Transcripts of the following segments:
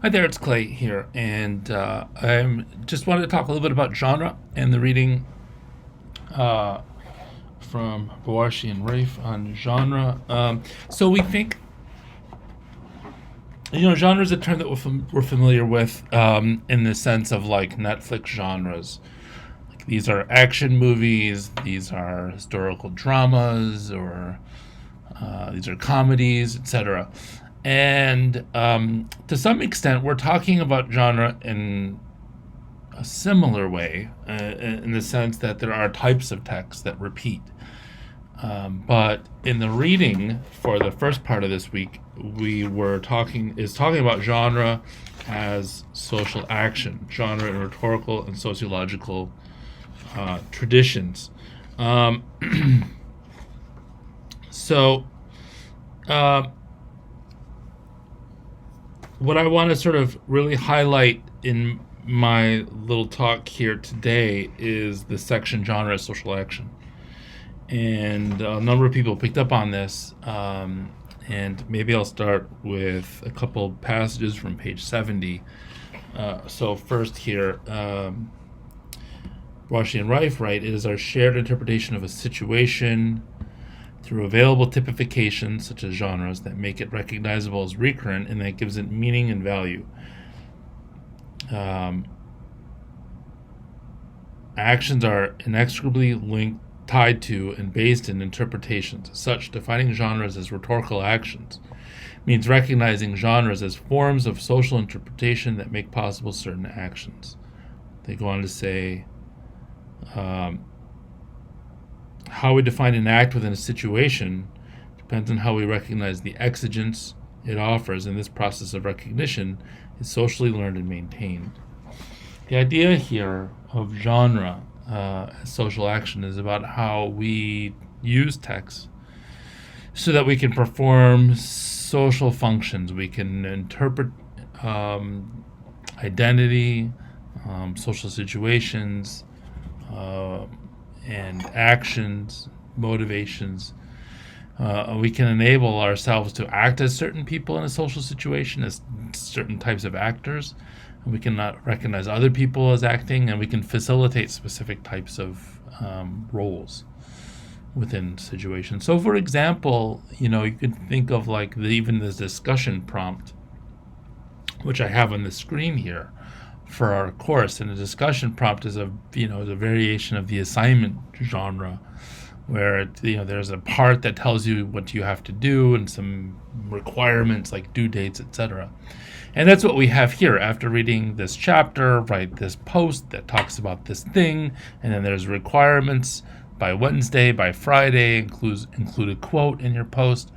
Hi there, it's Clay here, and I just wanted to talk a little bit about genre and the reading uh, from Bawashi and Rafe on genre. So we think, genre is a term that we're familiar with in the sense of like Netflix genres. Like these are action movies, these are historical dramas, or these are comedies, etc. And to some extent, we're talking about genre in a similar way, in the sense that there are types of text that repeat. But in the reading for the first part of this week, we were talking about genre as social action, genre in rhetorical and sociological traditions. Um, so, uh, what I want to sort of really highlight in my little talk here today is the section genre as social action. And a number of people picked up on this. And maybe I'll start with a couple passages from page 70. So, first here, Rashi and Rife write, it is our shared interpretation of a situation through available typifications, such as genres, that make it recognizable as recurrent and that gives it meaning and value. Um, Actions are inextricably linked, tied to, and based in interpretations. As such, defining genres as rhetorical actions means recognizing genres as forms of social interpretation that make possible certain actions. They go on to say, um, how we define an act within a situation depends on how we recognize the exigence it offers, and this process of recognition is socially learned and maintained. The idea here of genre as social action is about how we use text so that we can perform social functions. We can interpret um, identity, social situations, uh, and actions, motivations. We can enable ourselves to act as certain people in a social situation, as certain types of actors. We can not recognize other people as acting, and we can facilitate specific types of roles within situations. So, for example, you could think of like even this discussion prompt, which I have on the screen here for our course. And a discussion prompt is a variation of the assignment genre, where there's a part that tells you what you have to do and some requirements like due dates, etc. And that's what we have here. After reading this chapter, write this post that talks about this thing, and then there's requirements by Wednesday, by Friday, include a quote in your post.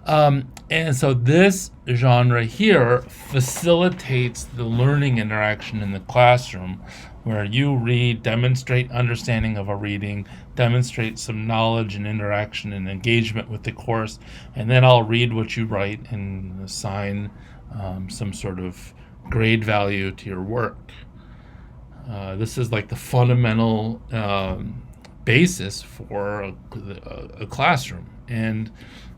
And so this genre here facilitates the learning interaction in the classroom, where you read, demonstrate understanding of a reading, demonstrate some knowledge and interaction and engagement with the course, and then I'll read what you write and assign some sort of grade value to your work. This is like the fundamental basis for a classroom. And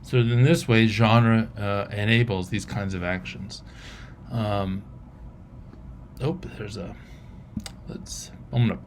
so, in this way, genre enables these kinds of actions. Um, there's a. I'm going to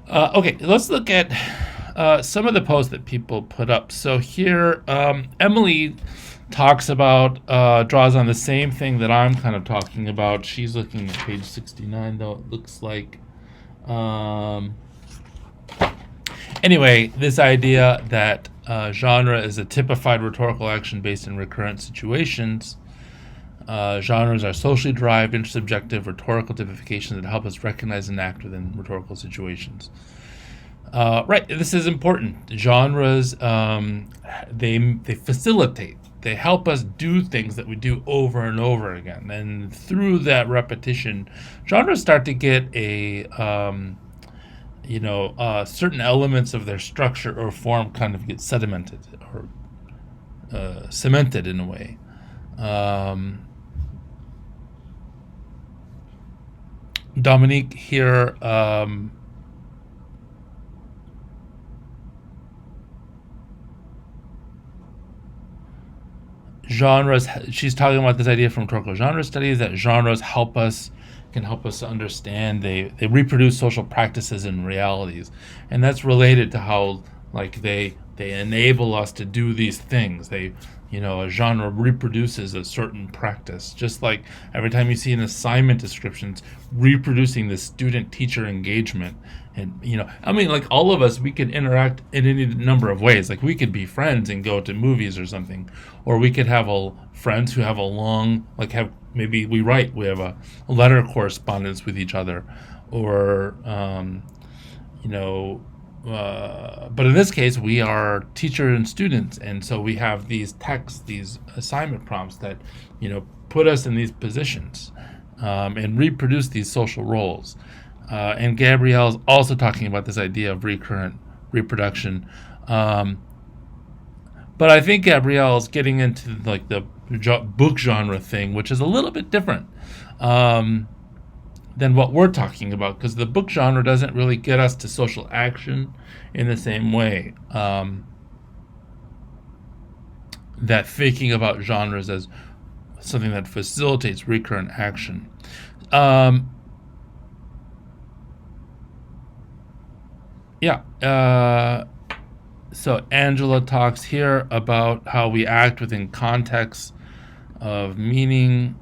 Okay, let's look at some of the posts that people put up. So here, Emily talks about, draws on the same thing that I'm kind of talking about. She's looking at page 69, though it looks like. Um, anyway, this idea that genre is a typified rhetorical action based in recurrent situations. Genres are socially derived, intersubjective, rhetorical typifications that help us recognize and act within rhetorical situations. Right, this is important. Genres, they facilitate. They help us do things that we do over and over again, and through that repetition, genres start to get certain elements of their structure or form kind of get sedimented or cemented in a way. Dominique here, genres, she's talking about this idea from rhetorical genre studies that genres can help us understand. They reproduce social practices and realities, and that's related to how like they enable us to do these things. A genre reproduces a certain practice, just like every time you see an assignment descriptions reproducing the student teacher engagement. And like all of us, we could interact in any number of ways. Like we could be friends and go to movies or something, or we could have friends who have a long, maybe we have a letter correspondence with each other, or but in this case, we are teacher and students, and so we have these texts, these assignment prompts that, put us in these positions and reproduce these social roles. And Gabrielle's also talking about this idea of recurrent reproduction. But I think Gabrielle's getting into like the book genre thing, which is a little bit different than what we're talking about, because the book genre doesn't really get us to social action in the same way that thinking about genres as something that facilitates recurrent action. So Angela talks here about how we act within contexts of meaning,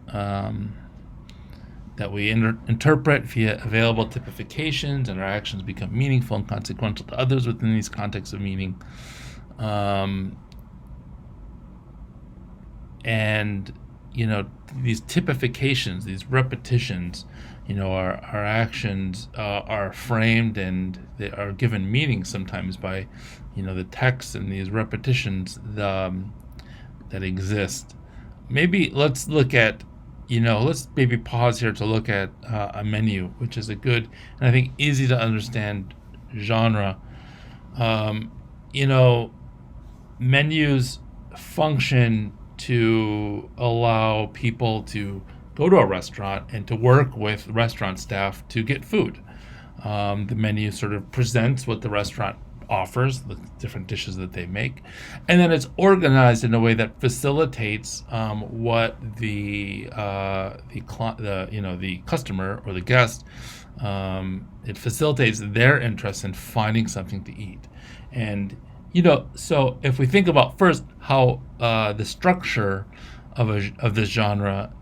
that we interpret via available typifications, and our actions become meaningful and consequential to others within these contexts of meaning. And these typifications, these repetitions, our actions are framed and they are given meaning sometimes by the text and these repetitions that exist. Maybe let's look at let's maybe pause here to look at a menu, which is a good and I think easy to understand genre. Menus function to allow people to go to a restaurant and to work with restaurant staff to get food. The menu sort of presents what the restaurant offers, the different dishes that they make, and then it's organized in a way that facilitates what the customer or the guest, it facilitates their interest in finding something to eat. And so if we think about first how the structure of this genre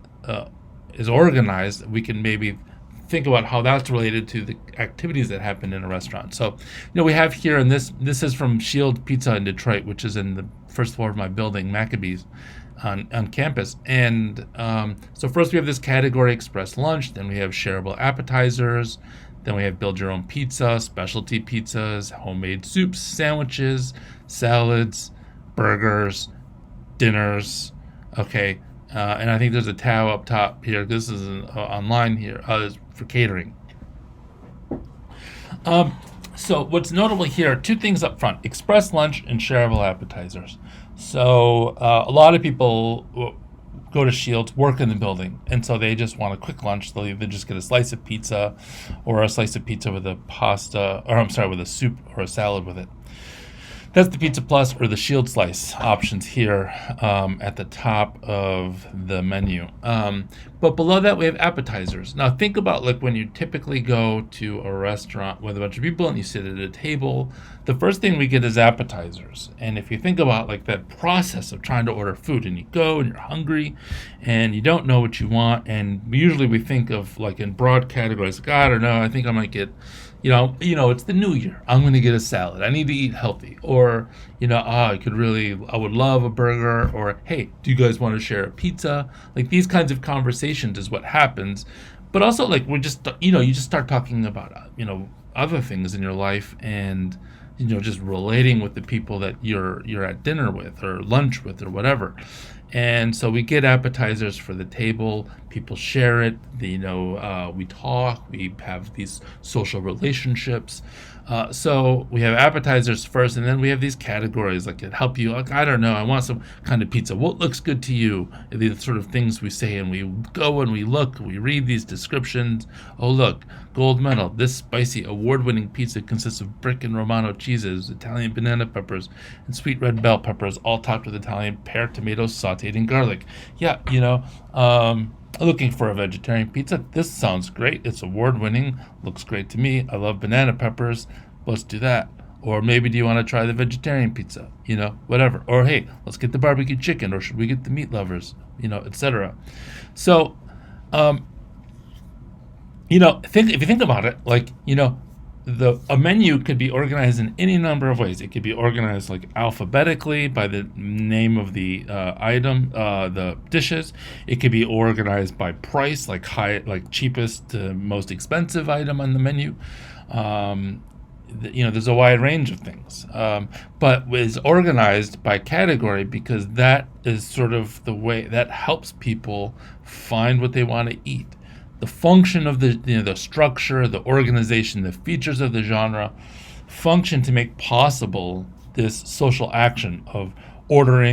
is organized, we can maybe think about how that's related to the activities that happen in a restaurant. So, we have here, and this is from Shield Pizza in Detroit, which is in the first floor of my building, Maccabees, on campus. And so first we have this category, express lunch, then we have shareable appetizers, then we have build your own pizza, specialty pizzas, homemade soups, sandwiches, salads, burgers, dinners. Okay. And I think there's a tab up top here. This is online here for catering. So what's notable here, two things up front: express lunch and shareable appetizers. So a lot of people go to Shields, work in the building, and so they just want a quick lunch. They'll either just get a slice of pizza or a slice of pizza with a with a soup or a salad with it. That's the Pizza Plus or the Shield Slice options here at the top of the menu. But below that, we have appetizers. Now, think about like when you typically go to a restaurant with a bunch of people and you sit at a table, the first thing we get is appetizers. And if you think about like that process of trying to order food, and you go and you're hungry and you don't know what you want, and usually we think of like in broad categories, like, I don't know, I think I might get, it's the new year. I'm going to get a salad. I need to eat healthy. Or, I would love a burger. Or, hey, do you guys want to share a pizza? Like these kinds of conversations is what happens. But also like you just start talking about, other things in your life, and, just relating with the people that you're at dinner with or lunch with or whatever. And so we get appetizers for the table. People share it. We talk. We have these social relationships. So we have appetizers first, and then we have these categories like it help you. Like, I don't know, I want some kind of pizza. What looks good to you? These sort of things we say, and we go and we look. We read these descriptions. Oh, look, gold medal. This spicy, award-winning pizza consists of brick and Romano cheeses, Italian banana peppers, and sweet red bell peppers, all topped with Italian pear tomatoes sautéed in garlic. Yeah, looking for a vegetarian pizza. This sounds great. It's award-winning. Looks great to me. I love banana peppers. Let's do that. Or maybe do you want to try the vegetarian pizza? Whatever. Or hey, let's get the barbecue chicken. Or should we get the meat lovers? Etc. So, if you think about it, like, a menu could be organized in any number of ways. It could be organized like alphabetically by the name of the item, the dishes. It could be organized by price, like cheapest to most expensive item on the menu. There's a wide range of things, but is organized by category because that is sort of the way that helps people find what they want to eat. The function of the structure, the organization, the features of the genre function to make possible this social action of ordering